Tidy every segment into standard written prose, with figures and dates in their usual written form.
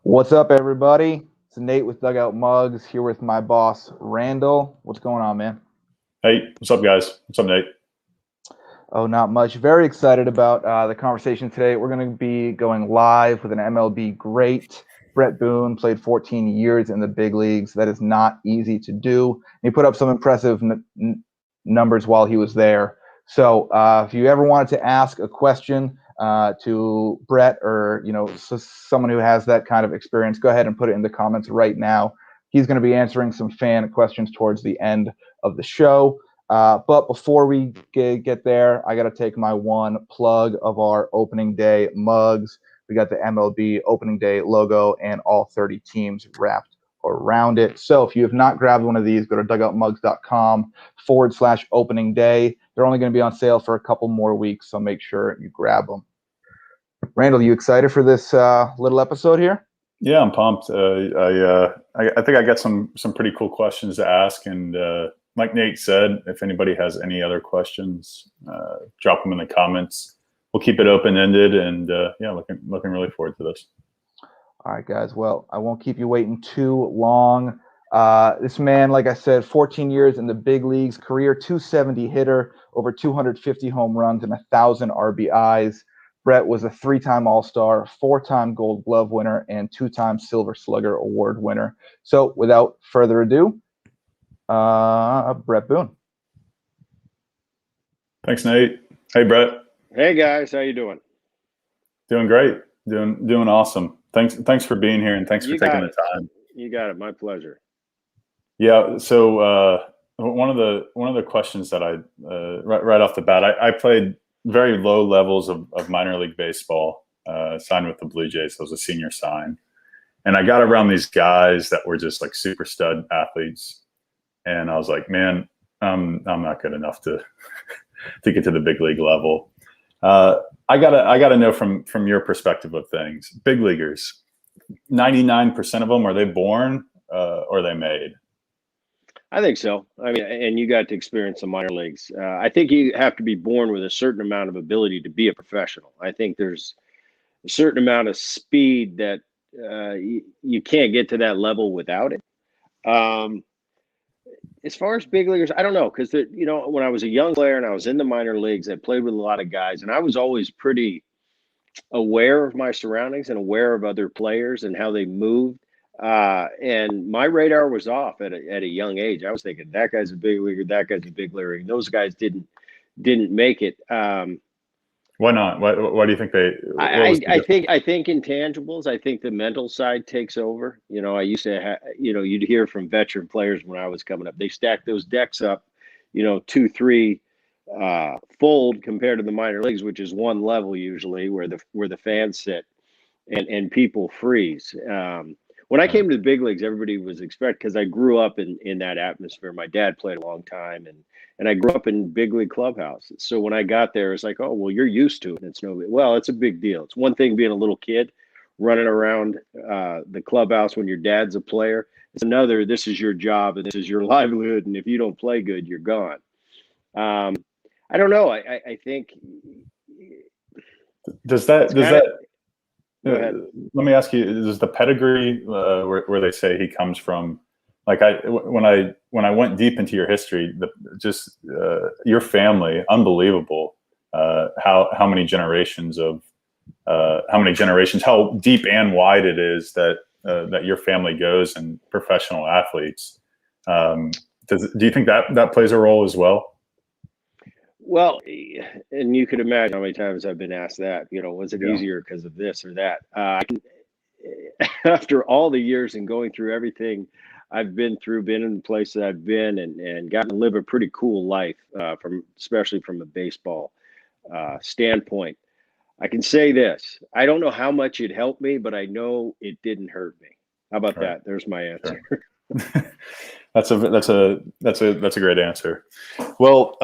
What's up, everybody? It's Nate with Dugout Mugs here with my boss, Randall. What's going on, man? Hey, what's up, guys? What's up, Nate? Oh, not much. Very excited about the conversation today. We're going to be going live with an MLB great. Bret Boone played 14 years in the big leagues. That is not easy to do. He put up some impressive numbers while he was there. So if you ever wanted to ask a question to Bret or someone who has that kind of experience, go ahead and put it in the comments right now. He's going to be answering some fan questions towards the end of the show. But before we get there, I got to take my one plug of our opening day mugs. We got the MLB opening day logo and all 30 teams wrapped around it. So if you have not grabbed one of these, go to dugoutmugs.com/opening day. They're only going to be on sale for a couple more weeks, so make sure you grab them. Randall, you excited for this little episode here? Yeah, I'm pumped. I think I got some pretty cool questions to ask, and like Nate said, if anybody has any other questions, drop them in the comments. We'll keep it open-ended, and looking really forward to this. All right, guys. Well, I won't keep you waiting too long. This man, like I said, 14 years in the big leagues, career 270 hitter, over 250 home runs, and 1,000 RBIs. Bret was a 3-time All-Star, 4-time Gold Glove winner, and 2-time Silver Slugger Award winner. So, without further ado, Bret Boone. Thanks, Nate. Hey, Bret. Hey guys, how you doing? Doing great. Doing awesome. Thanks for being here, and thanks for taking the time. You got it. My pleasure. Yeah. So one of the questions that I right off the bat, I played very low levels of minor league baseball. Signed with the Blue Jays. So I was a senior sign, and I got around these guys that were just like super stud athletes, and I was like, man, I'm not good enough to get to the big league level. I gotta know from your perspective of things. Big leaguers, 99% of them, are they born or are they made? I think so. I mean, and you got to experience the minor leagues. I think you have to be born with a certain amount of ability to be a professional. I think there's a certain amount of speed that you can't get to that level without it. As far as big leaguers, I don't know, because when I was a young player and I was in the minor leagues, I played with a lot of guys, and I was always pretty aware of my surroundings and aware of other players and how they moved. And my radar was off at a young age. I was thinking that guy's a big leaguer, that guy's a big leaguer. And those guys didn't make it. Why not? Why do you think they? I think intangibles. I think the mental side takes over. I used to you'd hear from veteran players when I was coming up. They stacked those decks up, 2, 3 fold compared to the minor leagues, which is one level usually where the fans sit and people freeze. When I came to the big leagues, everybody was expecting, because I grew up in that atmosphere. My dad played a long time, and I grew up in big league clubhouses. So when I got there, it's like, oh, well, you're used to it. It's it's a big deal. It's one thing being a little kid running around the clubhouse when your dad's a player. It's another, this is your job and this is your livelihood. And if you don't play good, you're gone. I don't know. I think. Let me ask you, is the pedigree where they say he comes from? Like when I went deep into your history, your family, unbelievable. How many generations, how deep and wide it is that your family goes in professional athletes. Do you think that plays a role as well? Well, and you could imagine how many times I've been asked that, was it easier because of this or that? After all the years and going through everything I've been through, been in the places I've been and gotten to live a pretty cool life, especially from a baseball standpoint. I can say this: I don't know how much it helped me, but I know it didn't hurt me. How about that? There's my answer. Sure. That's a great answer. Well,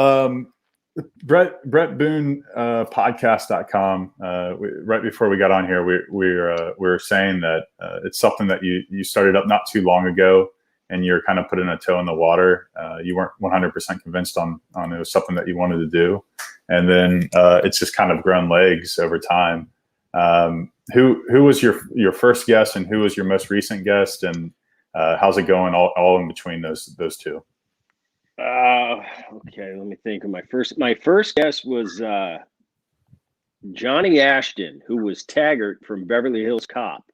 Bret Boone podcast.com. Right before we got on here, we were saying that it's something that you started up not too long ago, and you're kind of putting a toe in the water. You weren't 100% convinced on it was something that you wanted to do, and then it's just kind of grown legs over time. Who was your first guest, and who was your most recent guest, and how's it going all in between those two? Okay, let me think of my first guest was Johnny Ashton, who was Taggart from Beverly Hills Cop.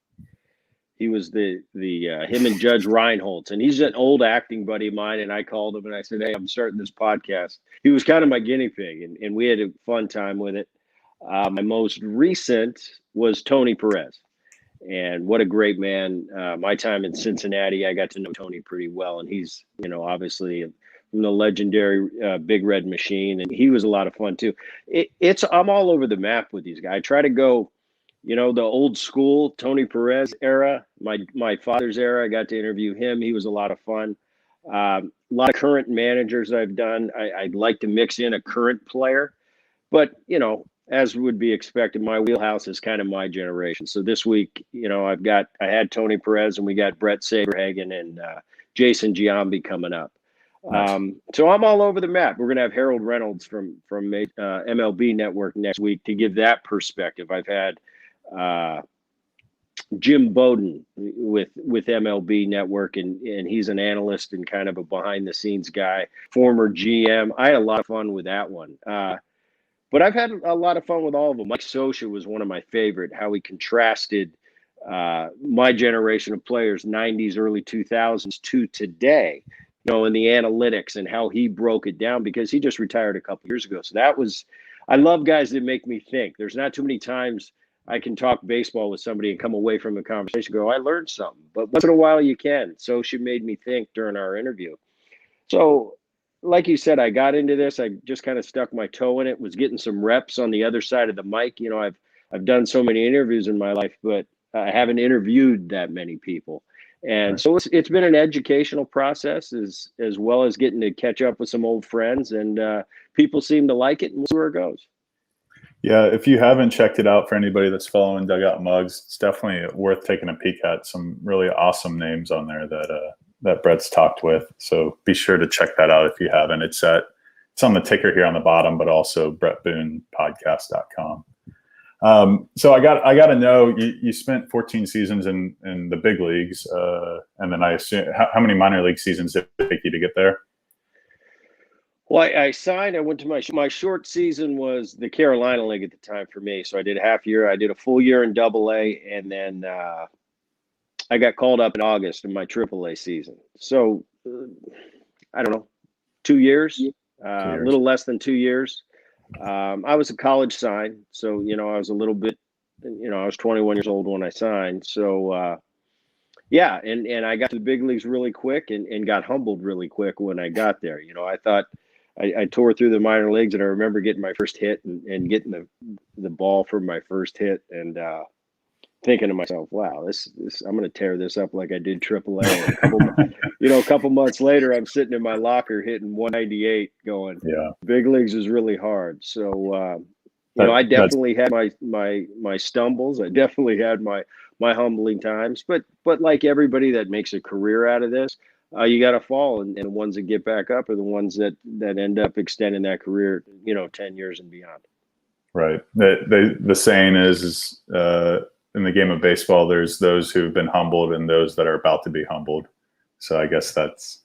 He was the him and Judge Reinholz, and he's an old acting buddy of mine. And I called him and I said, "Hey, I'm starting this podcast." He was kind of my guinea pig, and we had a fun time with it. My most recent was Tony Perez, and what a great man! My time in Cincinnati, I got to know Tony pretty well, and he's obviously from the legendary Big Red Machine, and he was a lot of fun too. I'm all over the map with these guys. I try to go. The old school Tony Perez era, my father's era. I got to interview him. He was a lot of fun. A lot of current managers I've done. I'd like to mix in a current player, but as would be expected, my wheelhouse is kind of my generation. So this week, I had Tony Perez, and we got Brett Saberhagen and Jason Giambi coming up. Nice. So I'm all over the map. We're going to have Harold Reynolds from MLB Network next week to give that perspective. I've had Jim Bowden with MLB Network, and he's an analyst and kind of a behind the scenes guy, former GM. I had a lot of fun with that one. But I've had a lot of fun with all of them. Mike Scioscia was one of my favorite, how he contrasted my generation of players, 90s, early 2000s to today, in the analytics, and how he broke it down, because he just retired a couple years ago. So I love guys that make me think. There's not too many times I can talk baseball with somebody and come away from a conversation and go, I learned something. But once in a while you can. So she made me think during our interview. So like you said, I got into this. I just kind of stuck my toe in it, was getting some reps on the other side of the mic. I've done so many interviews in my life, but I haven't interviewed that many people. And right. So it's been an educational process as well as getting to catch up with some old friends, and people seem to like it, and we'll see where it goes. Yeah, if you haven't checked it out, for anybody that's following Dugout Mugs, it's definitely worth taking a peek at. Some really awesome names on there that Brett's talked with. So be sure to check that out if you haven't. It's on the ticker here on the bottom, but also BrettBoonePodcast.com. So I got to know, you spent 14 seasons in the big leagues, and then I assume how many minor league seasons did it take you to get there? Well, I signed. I went to my short season was the Carolina League at the time for me. So I did a half year. I did a full year in AA, and then I got called up in August in my AAA season. So I don't know, 2 years, a little less than 2 years. I was a college sign, so I was a little bit, I was 21 years old when I signed. So yeah, and I got to the big leagues really quick, and got humbled really quick when I got there. I thought. I tore through the minor leagues, and I remember getting my first hit and getting the ball for my first hit, and thinking to myself, "Wow, this I'm going to tear this up like I did AAA." A couple months later, I'm sitting in my locker hitting 198, going, "Yeah, big leagues is really hard." So I definitely had my stumbles. I definitely had my humbling times, but like everybody that makes a career out of this. You got to fall, and the ones that get back up are the ones that end up extending that career, 10 years and beyond. Right. The saying is in the game of baseball, there's those who've been humbled and those that are about to be humbled. So I guess that's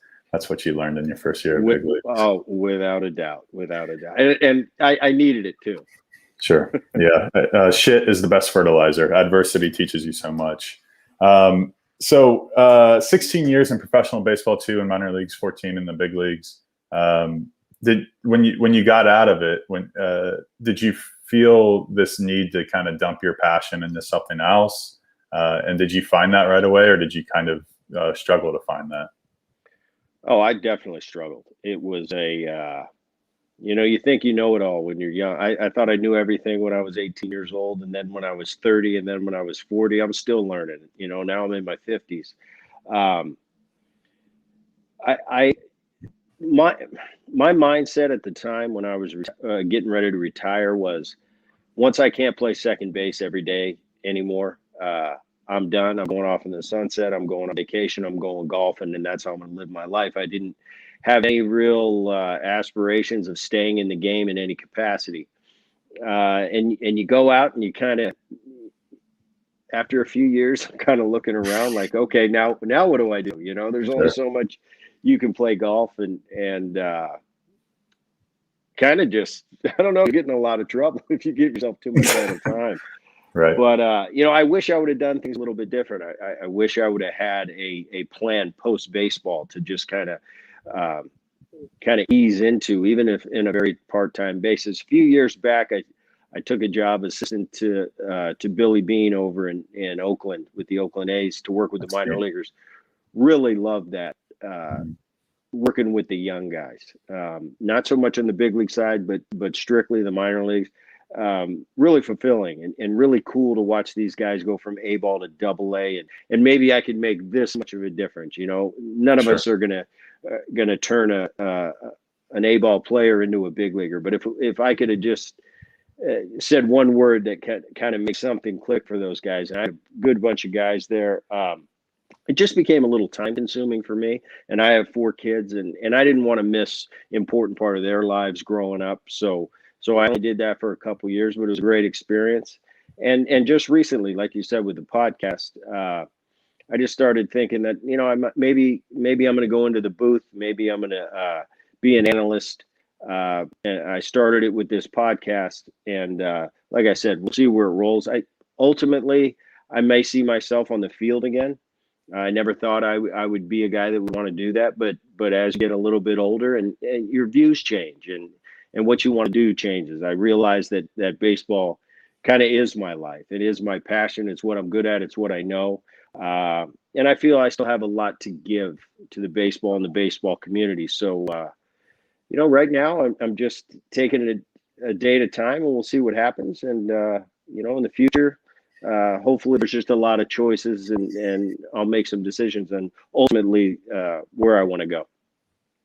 what you learned in your first year of big leagues. Oh, without a doubt, and I needed it too. Sure. Yeah. Shit is the best fertilizer. Adversity teaches you so much. So 16 years in professional baseball, 2 in minor leagues, 14 in the big leagues. When you got out of it, did you feel this need to kind of dump your passion into something else? And did you find that right away, or did you kind of struggle to find that? Oh, I definitely struggled. It was you think you know it all when you're young. I thought I knew everything when I was 18 years old, and then when I was 30, and then when I was 40, I'm still learning. Now I'm in my 50s. My mindset at the time when I was getting ready to retire was, once I can't play second base every day anymore, I'm done. I'm going off in the sunset. I'm going on vacation. I'm going golfing, and that's how I'm going to live my life. I didn't have any real aspirations of staying in the game in any capacity. And you go out and you kind of, after a few years, I'm kind of looking around like, okay, now what do I do? You know, there's only so much you can play golf, and kind of just, I don't know, get in a lot of trouble if you give yourself too much idle time. Right. But you know, I wish I would have done things a little bit different. I wish I would have had a plan post baseball to just kind of ease into, even if in a very part-time basis. A few years back, I took a job assistant to Billy Beane over in Oakland with the Oakland A's to work with the minor leaguers. Really loved that. Working with the young guys, not so much on the big league side, but strictly the minor leagues. Really fulfilling and really cool to watch these guys go from A ball to double A, and maybe I could make this much of a difference. You know, none of us are gonna turn an A ball player into a big leaguer, but if I could have just said one word that kind of make something click for those guys, and I have a good bunch of guys there. It just became a little time consuming for me, and I have 4 kids, and I didn't want to miss important part of their lives growing up. So I only did that for a couple of years, but it was a great experience. And just recently, like you said, with the podcast, I just started thinking that, you know, maybe I'm going to go into the booth. Maybe I'm going to be an analyst. And I started it with this podcast, and like I said, we'll see where it rolls. Ultimately, I may see myself on the field again. I never thought I would be a guy that would want to do that, but as you get a little bit older and your views change and what you want to do changes, I realized that baseball kind of is my life. It is my passion. It's what I'm good at. It's what I know. And I feel I still have a lot to give to the baseball and the baseball community. So, you know, right now I'm just taking it a day at a time, and we'll see what happens. And, you know, in the future, hopefully there's just a lot of choices, and I'll make some decisions, and ultimately where I want to go.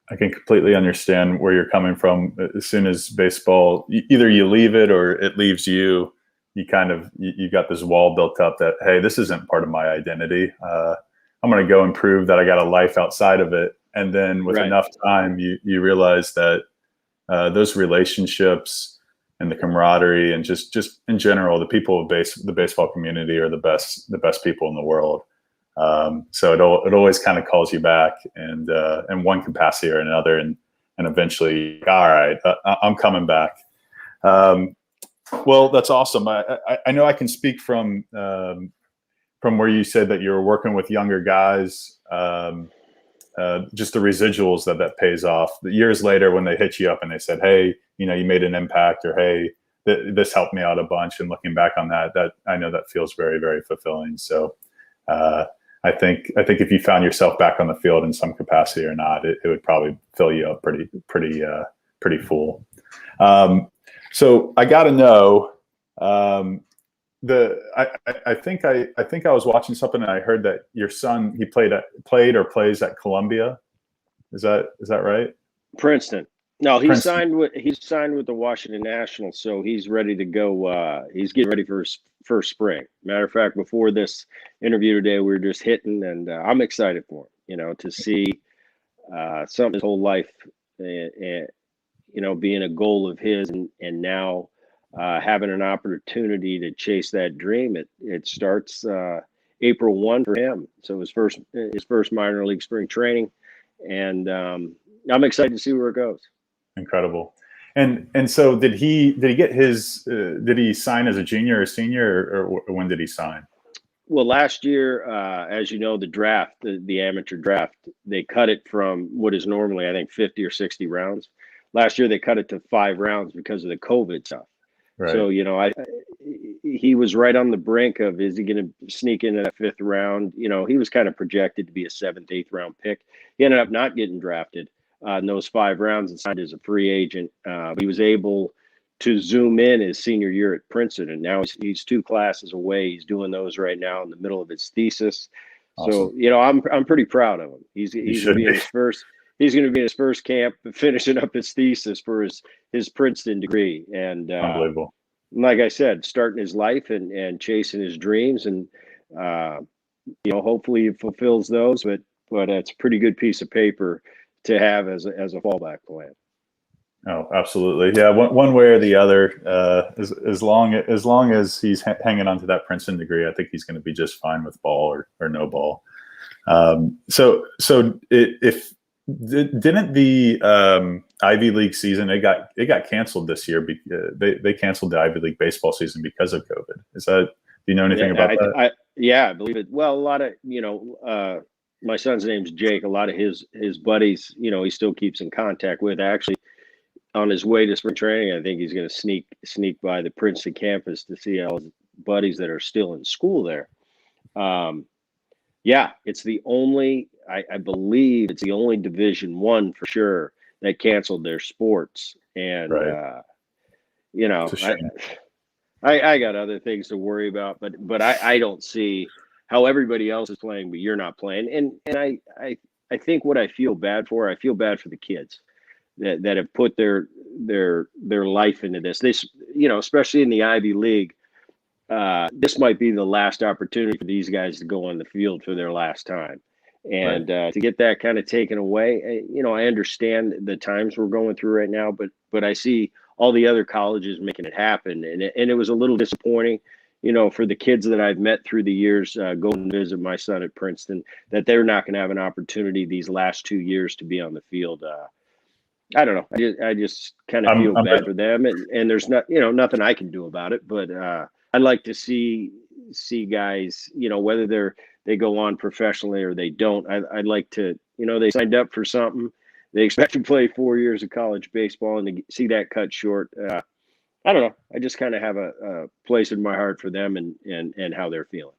I can completely understand where you're coming from. As soon as baseball, either you leave it or it leaves you, you got this wall built up that, hey, this isn't part of my identity. I'm going to go and prove that I got a life outside of it. And then with enough time, you realize that those relationships and the camaraderie and just in general, the people of the baseball community are the best people in the world. So it always kind of calls you back, and in one capacity or another, and eventually, all right, I'm coming back. Well, that's awesome. I know I can speak from where you said that you're working with younger guys. Just the residuals that pays off. The years later, when they hit you up and they said, "Hey, you know, you made an impact," or "Hey, this helped me out a bunch," and looking back on that I know that feels very, very fulfilling. So I think if you found yourself back on the field in some capacity or not, it would probably fill you up pretty full. So I got to know. I think I was watching something and I heard that your son, he played or plays at Columbia. Is that right? Princeton. No, he's Princeton. signed with the Washington Nationals, so he's ready to go. He's getting ready for his first spring. Matter of fact, before this interview today, we were just hitting, and I'm excited for him. You know, to see something his whole life, you know, being a goal of his, and now having an opportunity to chase that dream. It starts April 1 for him. So his first minor league spring training, and I'm excited to see where it goes. Incredible. And so did he get his did he sign as a junior or senior, or when did he sign? Well, last year, as you know, the draft, the amateur draft, they cut it from what is normally, I think, 50 or 60 rounds. Last year, they cut it to 5 rounds because of the COVID stuff. Right. So, you know, he was right on the brink of, is he going to sneak into that 5th round? You know, he was kind of projected to be a 7th, 8th round pick. He ended up not getting drafted in those 5 rounds and signed as a free agent. He was able to zoom in his senior year at Princeton, and now he's 2 classes away. He's doing those right now in the middle of his thesis. Awesome. So, you know, I'm pretty proud of him. He's going to be in his first. He's going to be in his first camp, finishing up his thesis for his Princeton degree. And unbelievable. Like I said, starting his life and chasing his dreams, and you know, hopefully he fulfills those. But it's a pretty good piece of paper to have as a fallback plan. Oh, absolutely. Yeah. One way or the other, as long as he's hanging on to that Princeton degree, I think he's going to be just fine with ball or no ball. If didn't the Ivy League season, it got canceled this year. They canceled the Ivy League baseball season because of COVID. Do you know anything about that? I believe it. Well, a lot of, my son's name's Jake. A lot of his buddies, he still keeps in contact with. Actually, on his way to spring training, I think he's going to sneak by the Princeton campus to see all his buddies that are still in school there. Yeah, it's the only, I believe it's the only Division I for sure that canceled their sports. And, Right. It's a shame. I got other things to worry about, but I don't see how everybody else is playing, but you're not playing. And I think what I feel bad for the kids that have put their life into this. This, especially in the Ivy League, this might be the last opportunity for these guys to go on the field for their last time. And Right. to get that kind of taken away, I understand the times we're going through right now, but I see all the other colleges making it happen. And it was a little disappointing, for the kids that I've met through the years, going to visit my son at Princeton, that they're not going to have an opportunity these last 2 years to be on the field. I don't know. I just kind of feel bad for them, and there's nothing I can do about it. But I'd like to see guys, whether they go on professionally or they don't. I'd like to, they signed up for something. They expect to play 4 years of college baseball, and to see that cut short. I don't know. I just kind of have a place in my heart for them and how they're feeling.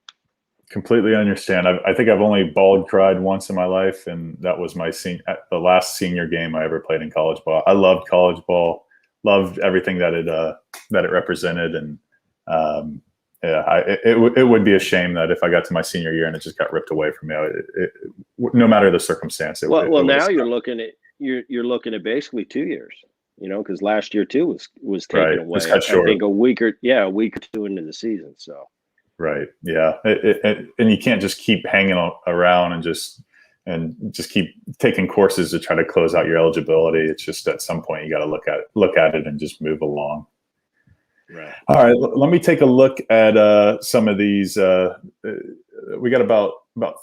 Completely understand. I think I've only bald cried once in my life, and that was the last senior game I ever played in college ball. I loved college ball, loved everything that it represented, and it would be a shame that if I got to my senior year and it just got ripped away from me, no matter the circumstance. Now you're looking at basically 2 years, because last year too was taken away. Cut short. I think a week or two into the season. So. Right. Yeah. And you can't just keep hanging around and just keep taking courses to try to close out your eligibility. It's just at some point you got to look at it and just move along. Right. All right. Let me take a look at some of these. We got about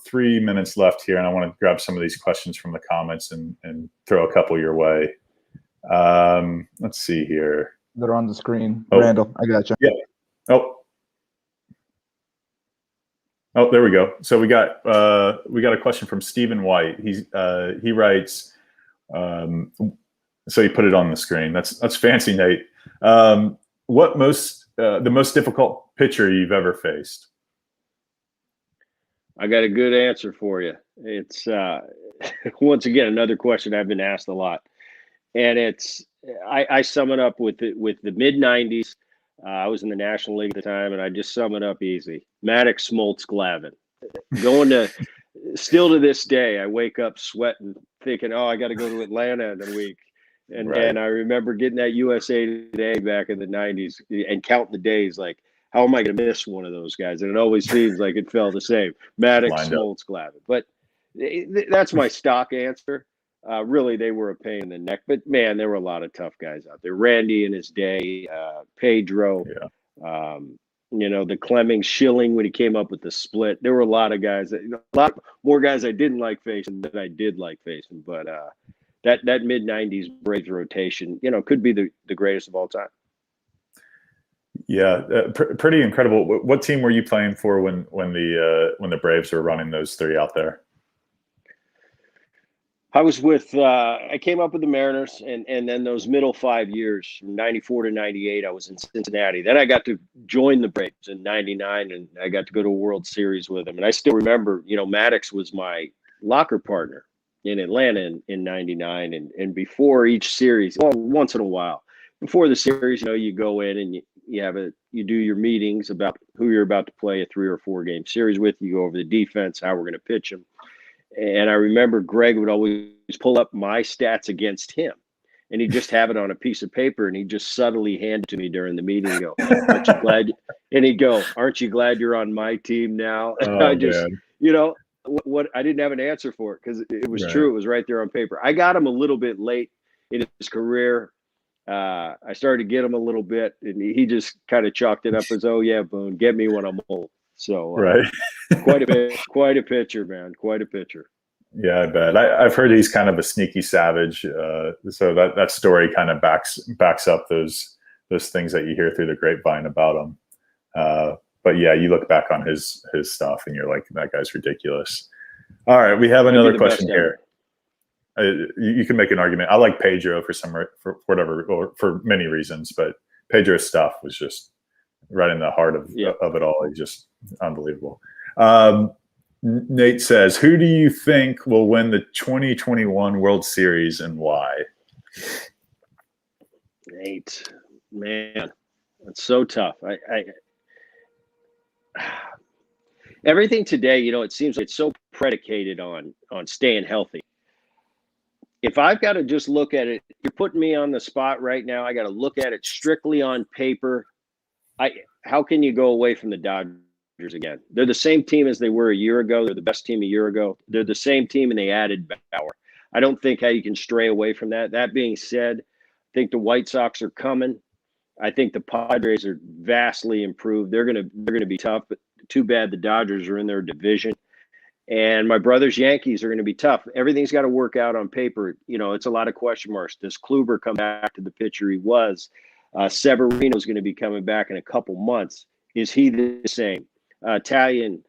3 minutes left here, and I want to grab some of these questions from the comments and throw a couple your way. Let's see here. They're on the screen. Oh. Randall, I got you. Yeah. Oh, there we go. So we got a question from Stephen White. He writes, so he put it on the screen. That's fancy, Nate. What the most difficult pitcher you've ever faced? I got a good answer for you. It's once again another question I've been asked a lot, and I sum it up with the mid '90s. I was in the National League at the time, and I just sum it up easy. Maddox, Smoltz, Glavine. Still to this day, I wake up sweating, thinking, oh, I got to go to Atlanta in a week. And I remember getting that USA Today back in the 90s and counting the days, like, how am I going to miss one of those guys? And it always seems like it felt the same. Maddox, Smoltz, Glavine. But that's my stock answer. Really, they were a pain in the neck. But, man, there were a lot of tough guys out there. Randy in his day, Pedro, the Clemming, Schilling when he came up with the split. There were a lot of guys, a lot more guys I didn't like facing than I did like facing. But that mid-'90s Braves rotation, could be the greatest of all time. Yeah, pretty incredible. What team were you playing for when the Braves were running those three out there? I was with I came up with the Mariners, and then those middle 5 years from '94 to '98, I was in Cincinnati. Then I got to join the Braves in '99, and I got to go to a World Series with them. And I still remember, Maddox was my locker partner in Atlanta in '99, and before each series, well, once in a while, before the series, you go in and you do your meetings about who you're about to play a 3 or 4 game series with. You go over the defense, how we're going to pitch them. And I remember Greg would always pull up my stats against him, and he'd just have it on a piece of paper, and he'd just subtly hand it to me during the meeting and go, "Aren't you glad?" And he'd go, "Aren't you glad you're on my team now?" And I just, what I didn't have an answer for it because it was true. It was right there on paper. I got him a little bit late in his career. I started to get him a little bit, and he just kind of chalked it up as, "Oh yeah, Boone, get me when I'm old." So Right. quite a pitcher, man, quite a pitcher. Yeah, I bet. I've heard he's kind of a sneaky savage. So that story kind of backs up those things that you hear through the grapevine about him. But yeah, you look back on his stuff and you're like, that guy's ridiculous. All right, we have another question here. You can make an argument. I like Pedro for whatever, or for many reasons, but Pedro's stuff was just right in the heart of it all. He's just unbelievable. Nate says, who do you think will win the 2021 World Series and why? Nate, man, that's so tough. Everything today, it seems like it's so predicated on staying healthy. If I've got to just look at it, you're putting me on the spot right now. I got to look at it strictly on paper. How can you go away from the Dodgers again? They're the same team as they were a year ago. They're the best team a year ago. They're the same team, and they added Bauer. I don't think how you can stray away from that. That being said, I think the White Sox are coming. I think the Padres are vastly improved. They're gonna be tough, but too bad the Dodgers are in their division. And my brother's Yankees are going to be tough. Everything's got to work out on paper. It's a lot of question marks. Does Kluber come back to the pitcher he was? Severino's going to be coming back in a couple months. Is he the same? Italian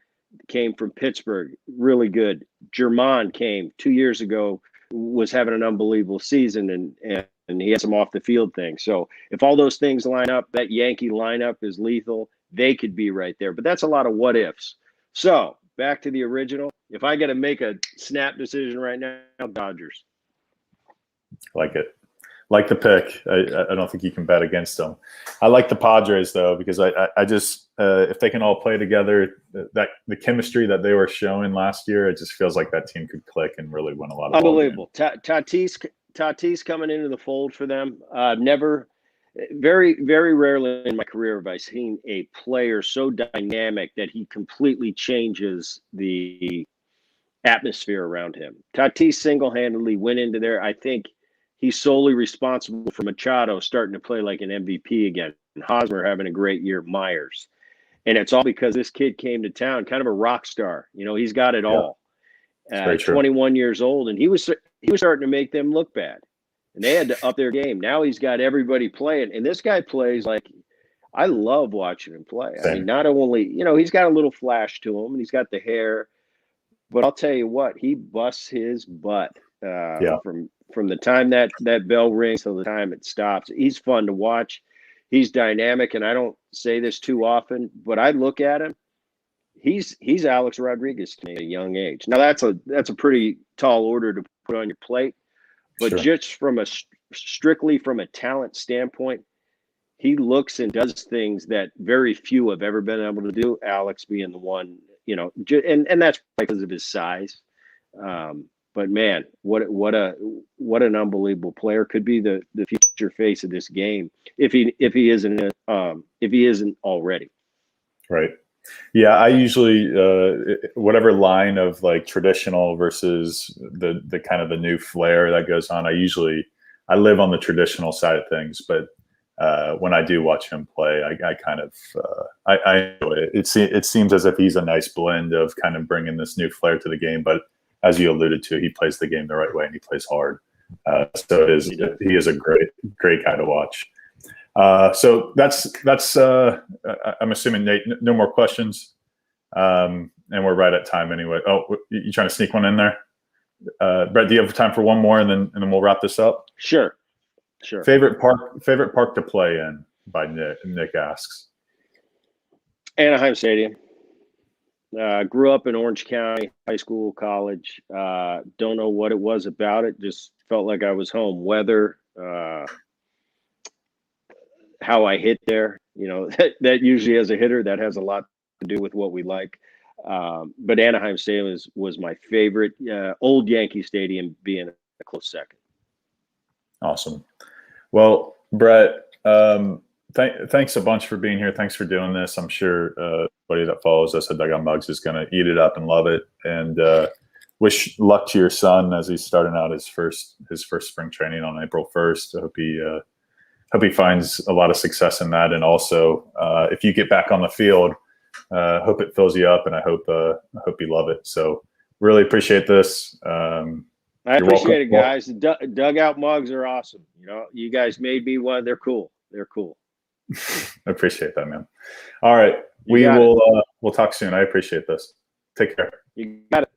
came from Pittsburgh, really good. German came 2 years ago, was having an unbelievable season, and he had some off the field things. So if all those things line up, that Yankee lineup is lethal. They could be right there, but that's a lot of what ifs. So back to the original. If I got to make a snap decision right now, Dodgers. Like it. Like the pick. I don't think you can bet against them. I like the Padres though, because I just if they can all play together, that the chemistry that they were showing last year, it just feels like that team could click and really win a lot of unbelievable. Tatis coming into the fold for them. Very, very rarely in my career have I seen a player so dynamic that he completely changes the atmosphere around him. Tatis single-handedly went into there. I think he's solely responsible for Machado starting to play like an MVP again. And Hosmer having a great year, Myers. And it's all because this kid came to town, kind of a rock star. He's got it all. 21 years old, and he was starting to make them look bad. And they had to up their game. Now he's got everybody playing. And this guy plays like I love watching him play. Same. I mean, not only, he's got a little flash to him and he's got the hair. But I'll tell you what, he busts his butt from the time that bell rings till the time it stops. He's fun to watch. He's dynamic. And I don't say this too often, but I look at him. He's Alex Rodriguez to me at a young age. Now, that's a pretty tall order to put on your plate. But sure. Just strictly from a talent standpoint, he looks and does things that very few have ever been able to do. Alex being the one, and that's because of his size. But man, what an unbelievable player. Could be the future face of this game if he isn't already. Right. Yeah, I usually whatever line of like traditional versus the kind of the new flair that goes on. I live on the traditional side of things, but when I do watch him play, I kind of I enjoy it. It seems as if he's a nice blend of kind of bringing this new flair to the game, but as you alluded to, he plays the game the right way and he plays hard. So he is a great guy to watch. So that's I'm assuming, Nate, no more questions. And we're right at time anyway. Oh, you trying to sneak one in there? Brett, do you have time for one more and then we'll wrap this up? Sure. Favorite park to play in by Nick asks. Anaheim Stadium. Grew up in Orange County, high school, college. Don't know what it was about it. Just felt like I was home. Weather, how I hit there, that usually as a hitter, that has a lot to do with what we like. But Anaheim Stadium was my favorite. Old Yankee Stadium being a close second. Awesome. Well, Brett, thanks a bunch for being here. Thanks for doing this. I'm sure everybody that follows us at Dugout Mugs is going to eat it up and love it. And wish luck to your son as he's starting out his first spring training on April 1st. I hope he hope he finds a lot of success in that. And also, if you get back on the field, hope it fills you up, and I hope you love it. So really appreciate this. I appreciate it, guys. The dugout mugs are awesome. You know, you guys made me one. They're cool. They're cool. I appreciate that, man. All right. We'll talk soon. I appreciate this. Take care. You got it.